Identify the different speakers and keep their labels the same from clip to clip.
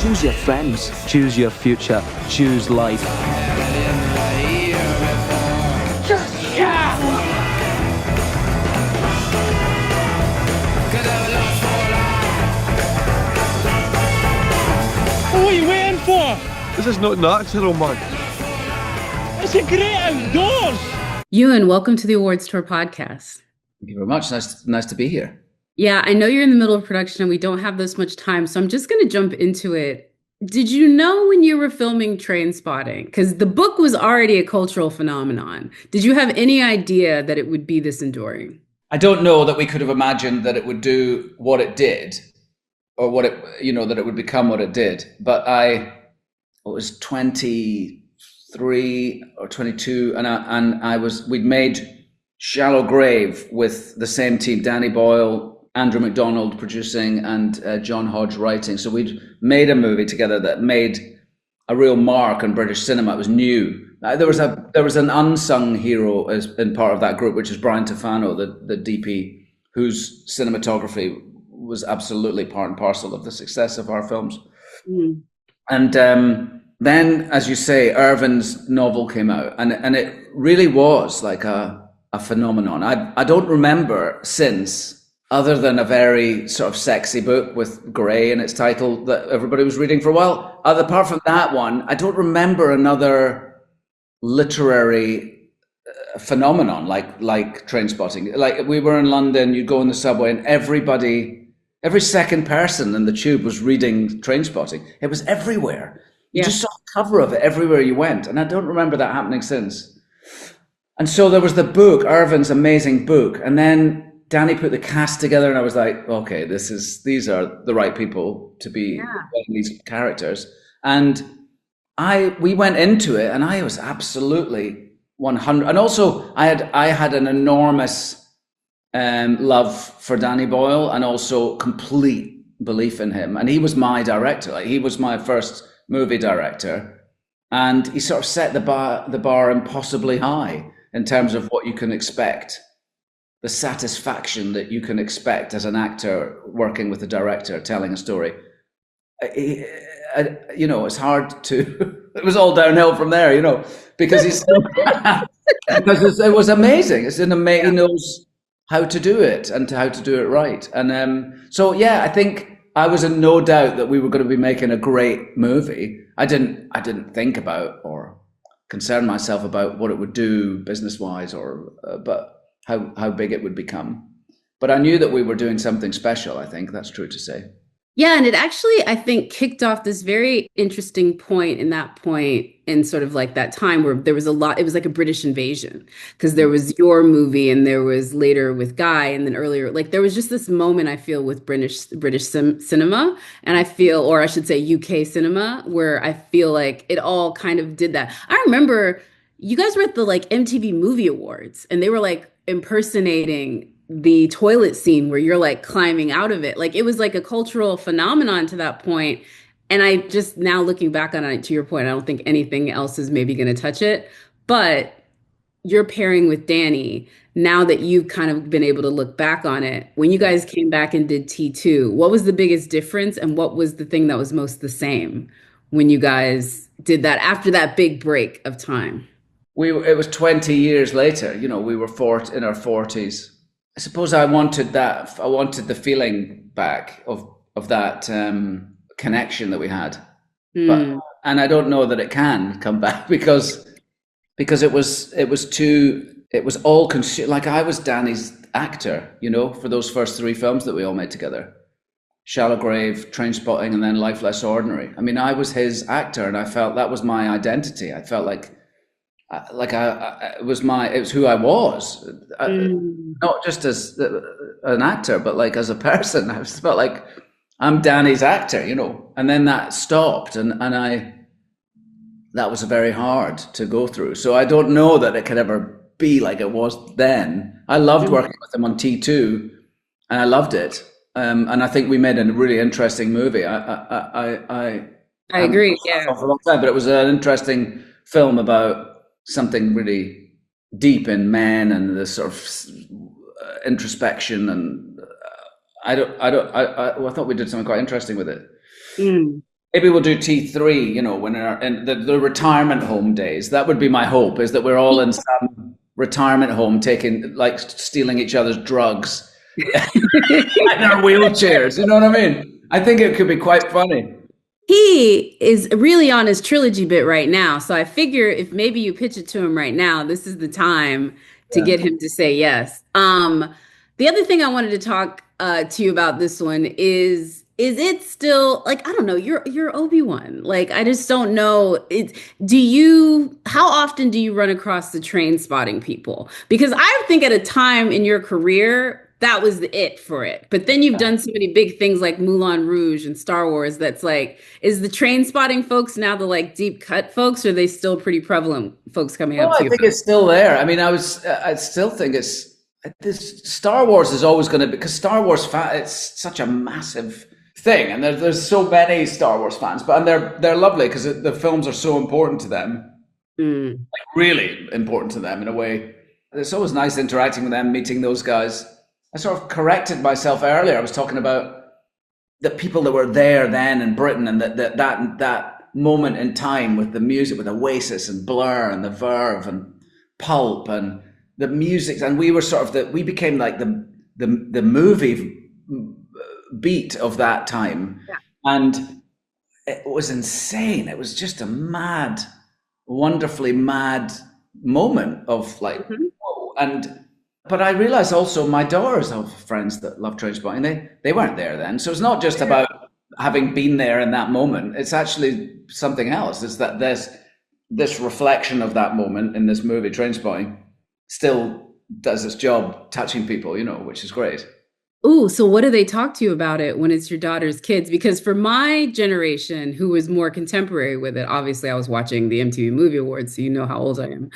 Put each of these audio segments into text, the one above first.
Speaker 1: Choose your friends, choose your future, choose life.
Speaker 2: What are you waiting for?
Speaker 3: This is not natural, man.
Speaker 2: It's a great outdoors.
Speaker 4: Ewan, welcome to the Awards Tour podcast.
Speaker 5: Thank you very much. Nice to be here.
Speaker 4: Yeah, I know you're in the middle of production and we don't have this much time, so I'm just going to jump into it. Did you know when you were filming Trainspotting? Because the book was already a cultural phenomenon. Did you have any idea that it would be this enduring?
Speaker 5: I don't know that we could have imagined that it would do what it did, or what it, that it would become what it did. But I was 23 or 22, and we'd made Shallow Grave with the same team, Danny Boyle, Andrew McDonald producing, and John Hodge writing. So we'd made a movie together that made a real mark on British cinema. It was new. There was an unsung hero in part of that group, which is Brian Tufano, the DP, whose cinematography was absolutely part and parcel of the success of our films. Mm. And then, as you say, Irvin's novel came out, and it really was like a phenomenon. I don't remember since, other than a very sort of sexy book with Grey in its title that everybody was reading for a while. Apart from that one, I don't remember another literary phenomenon like Trainspotting. Like, we were in London, you'd go in the subway and every second person in the tube was reading Trainspotting. It was everywhere. You just saw the cover of it everywhere you went. And I don't remember that happening since. And so there was the book, Irvin's amazing book. And then Danny put the cast together and I was like, okay, these are the right people to be playing these characters. And we went into it and I was absolutely 100. And also I had an enormous love for Danny Boyle and also complete belief in him. And he was my director. Like, he was my first movie director. And he sort of set the bar impossibly high in terms of what you can expect. The satisfaction that you can expect as an actor working with a director telling a story. It's hard to. It was all downhill from there, because it was amazing. He knows how to do it and how to do it right. And I think I was in no doubt that we were going to be making a great movie. I didn't think about or concern myself about what it would do business wise, but how big it would become. But I knew that we were doing something special. I think that's true to say.
Speaker 4: Yeah, and it actually, I think, kicked off this very interesting point in sort of like that time where there was it was like a British invasion, because there was your movie and there was later with Guy, and then earlier, like there was just this moment, I feel, with British cinema, and I feel, or I should say UK cinema, where I feel like it all kind of did that. I remember you guys were at the like MTV Movie Awards and they were like impersonating the toilet scene where you're like climbing out of it. Like, it was like a cultural phenomenon to that point. And I just, now looking back on it, to your point, I don't think anything else is maybe going to touch it. But your pairing with Danny, now that you've kind of been able to look back on it, when you guys came back and did T2, what was the biggest difference and what was the thing that was most the same when you guys did that after that big break of time?
Speaker 5: It was 20 years later, we were in our 40s. I suppose I wanted that. I wanted the feeling back of that connection that we had, and I don't know that it can come back because it was all consumed. Like, I was Danny's actor, for those first three films that we all made together: Shallow Grave, Trainspotting, and then Life Less Ordinary. I mean, I was his actor, and I felt that was my identity. I felt like it was who I was, not just as an actor, but like as a person. I just felt like I'm Danny's actor, and then that stopped, and that was very hard to go through. So I don't know that it could ever be like it was then. I loved working with him on T2 and I loved it. And I think we made a really interesting movie. I
Speaker 4: agree. Yeah.
Speaker 5: For a long time, but it was an interesting film about something really deep in men and this sort of introspection. And I thought we did something quite interesting with it. Maybe we'll do T3, you know, when in the retirement home days. That would be my hope, is that we're all in some retirement home taking, like, stealing each other's drugs in our wheelchairs. You know what I mean? I think it could be quite funny.
Speaker 4: He is really on his trilogy bit right now. So I figure if maybe you pitch it to him right now, this is the time to
Speaker 5: Yeah.
Speaker 4: get him to say yes. The other thing I wanted to talk to you about this one is it still like, I don't know, you're Obi-Wan. Like, I just don't know. How often do you run across the train spotting people? Because I think at a time in your career, that was it for it. But then you've done so many big things like Moulin Rouge and Star Wars. That's like, is the train spotting folks now the like deep cut folks, or are they still pretty prevalent folks coming
Speaker 5: Well,
Speaker 4: up to
Speaker 5: I
Speaker 4: you?
Speaker 5: think it's still there. I mean, I still think this Star Wars is always going to, because Star Wars it's such a massive thing, and there's so many Star Wars fans, but and they're lovely because the films are so important to them, like really important to them in a way. It's always nice interacting with them, meeting those guys. I sort of corrected myself earlier. I was talking about the people that were there then in Britain, and that moment in time with the music, with Oasis and Blur and the Verve and Pulp and the music, and we were sort of we became like the movie beat of that time, and it was insane. It was just a mad, wonderfully mad moment of like, whoa. But I realized also my daughters have friends that love Trainspotting. They weren't there then. So it's not just about having been there in that moment. It's actually something else. It's that this reflection of that moment in this movie, Trainspotting, still does its job touching people, you know, which is great.
Speaker 4: Ooh, so what do they talk to you about it when it's your daughter's kids? Because for my generation, who was more contemporary with it, obviously I was watching the MTV Movie Awards, so you know how old I am.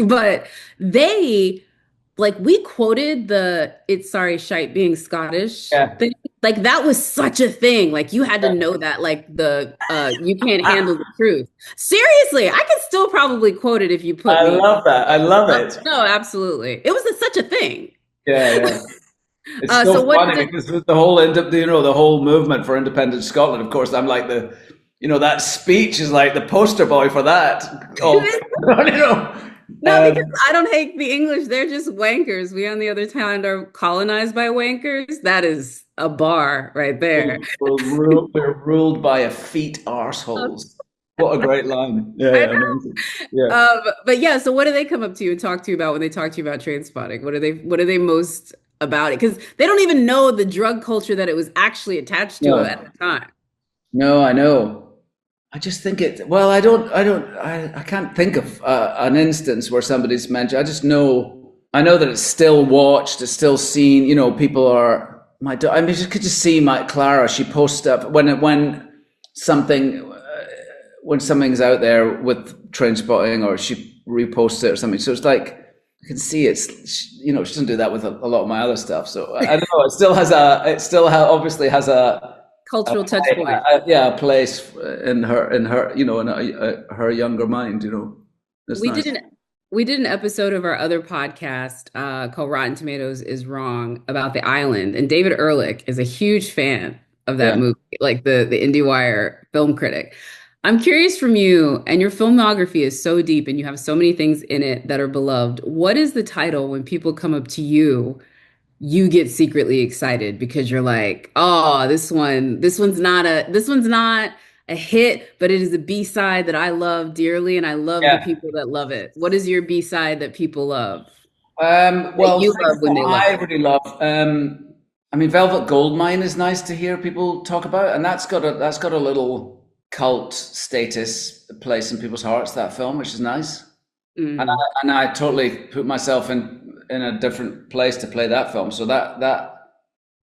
Speaker 4: But they, like, we quoted the "It's Sorry Shite" being Scottish
Speaker 5: Yeah.
Speaker 4: thing. Like, that was such a thing. Like, you had to know that, like, you can't handle the truth. Seriously, I could still probably quote it if you put
Speaker 5: I
Speaker 4: me.
Speaker 5: love that. I love it.
Speaker 4: No, absolutely. It was such a thing.
Speaker 5: Yeah. It's
Speaker 4: So
Speaker 5: so
Speaker 4: what
Speaker 5: funny
Speaker 4: did
Speaker 5: because with the whole the whole movement for independent Scotland, of course, I'm like that speech is like the poster boy for that. Oh, you know.
Speaker 4: No, because I don't hate the English. They're just wankers. We, on the other hand, are colonized by wankers. That is a bar right there.
Speaker 5: We're ruled by effete arseholes. What a great line. Yeah,
Speaker 4: I know.
Speaker 5: amazing. Yeah.
Speaker 4: But yeah, so what do they come up to you and talk to you about when they talk to you about Trainspotting? What are they most about it? Because they don't even know the drug culture that it was actually attached to
Speaker 5: No.
Speaker 4: at the time.
Speaker 5: No, I know. I just think well, I can't think of an instance where somebody's mentioned. I know that it's still watched, it's still seen, you know, people are, I mean, you could just see Clara, she posts up when something's out there with Trainspotting, or she reposts it or something. So it's like, I can see you know, she doesn't do that with a lot of my other stuff. So I don't know, obviously has a
Speaker 4: Cultural touch point.
Speaker 5: a place in her, you know, in her younger mind, you know.
Speaker 4: We did an episode of our other podcast called Rotten Tomatoes is Wrong about The Island, and David Ehrlich is a huge fan of that movie, like the IndieWire film critic. I'm curious from you, and your filmography is so deep and you have so many things in it that are beloved. What is the title when people come up to you get secretly excited because you're like, oh, this one's not a hit, but it is a B-side that I love dearly, and I love the people that love it. What is your B-side that people love?
Speaker 5: Well,
Speaker 4: you love when they love
Speaker 5: I
Speaker 4: it?
Speaker 5: really love. I mean, Velvet Goldmine is nice to hear people talk about, and that's got a little cult status, place in people's hearts. That film, which is nice, and I totally put myself in a different place to play that film. So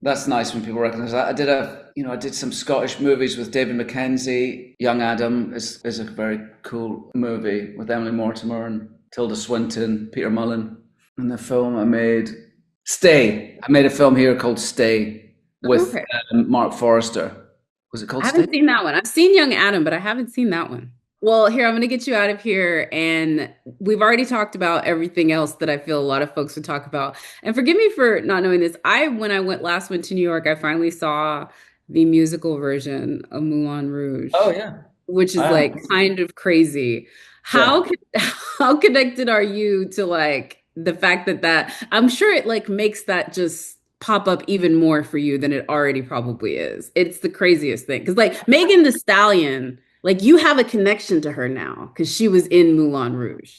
Speaker 5: that's nice when people recognize that. I did some Scottish movies with David Mackenzie. Young Adam is a very cool movie with Emily Mortimer and Tilda Swinton, Peter Mullen. And the film I made, Stay. I made a film here called Stay with Mark Forrester. Was it called Stay?
Speaker 4: I haven't seen that one. I've seen Young Adam, but I haven't seen that one. Well, here, I'm going to get you out of here. And we've already talked about everything else that I feel a lot of folks would talk about. And forgive me for not knowing this. When I went to New York, I finally saw the musical version of Moulin Rouge,
Speaker 5: Oh yeah.
Speaker 4: which is like kind of crazy.
Speaker 5: Yeah.
Speaker 4: How connected are you to like the fact that I'm sure it like makes that just pop up even more for you than it already probably is. It's the craziest thing. Because like Megan Thee Stallion, like you have a connection to her now because she was in Moulin Rouge.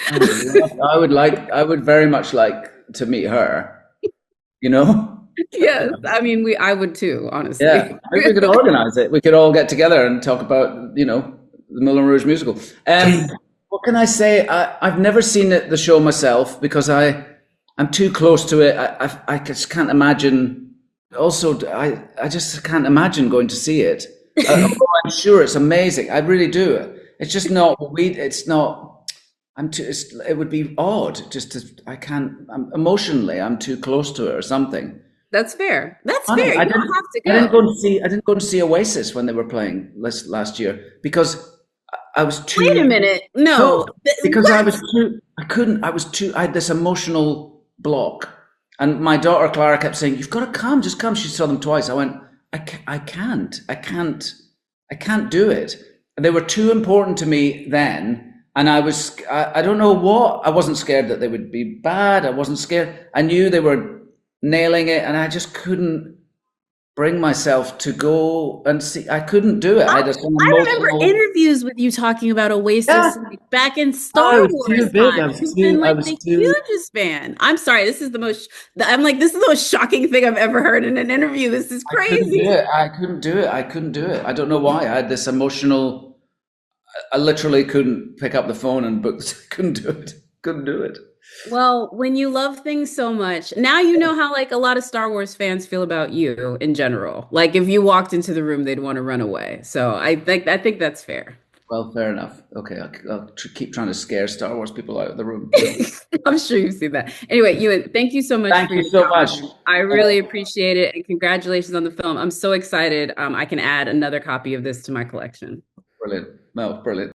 Speaker 5: I would very much like to meet her, you know?
Speaker 4: Yes, I mean I would too, honestly.
Speaker 5: Yeah, maybe we could organize it. We could all get together and talk about, the Moulin Rouge musical. What can I say? I've never seen the show myself because I'm too close to it. I just can't imagine. Also, I just can't imagine going to see it. Although I'm sure it's amazing. I really do. It's just not. It's not. It would be odd. I can't. Emotionally, I'm too close to it or something.
Speaker 4: That's fair. That's fair. You don't have to go.
Speaker 5: I didn't go and see Oasis when they were playing last year because I was too.
Speaker 4: Wait a minute. No,
Speaker 5: because I was too. I couldn't. I was too. I had this emotional block, and my daughter Clara kept saying, "You've got to come. Just come." She saw them twice. I went. I can't. I can't do it. They were too important to me then, and I was. I don't know what. I wasn't scared that they would be bad. I wasn't scared. I knew they were nailing it, and I just couldn't bring myself to go and see. I couldn't do it. I
Speaker 4: remember interviews with you talking about Oasis back in Star Wars time. You've been like the hugest fan. I'm sorry, this is the most shocking thing I've ever heard in an interview. This is crazy.
Speaker 5: I couldn't do it. I don't know why. I had this emotional. I literally couldn't pick up the phone and book. Couldn't do it.
Speaker 4: Well, when you love things so much, now you know how like a lot of Star Wars fans feel about you in general. Like if you walked into the room, they'd want to run away. So I think that's fair.
Speaker 5: Well, fair enough. Okay, I'll keep trying to scare Star Wars people out of the room.
Speaker 4: I'm sure you've seen that. Anyway, Ewan, thank you so much.
Speaker 5: Thank you so much.
Speaker 4: I really appreciate it, and congratulations on the film. I'm so excited. I can add another copy of this to my collection.
Speaker 5: Brilliant. No, brilliant.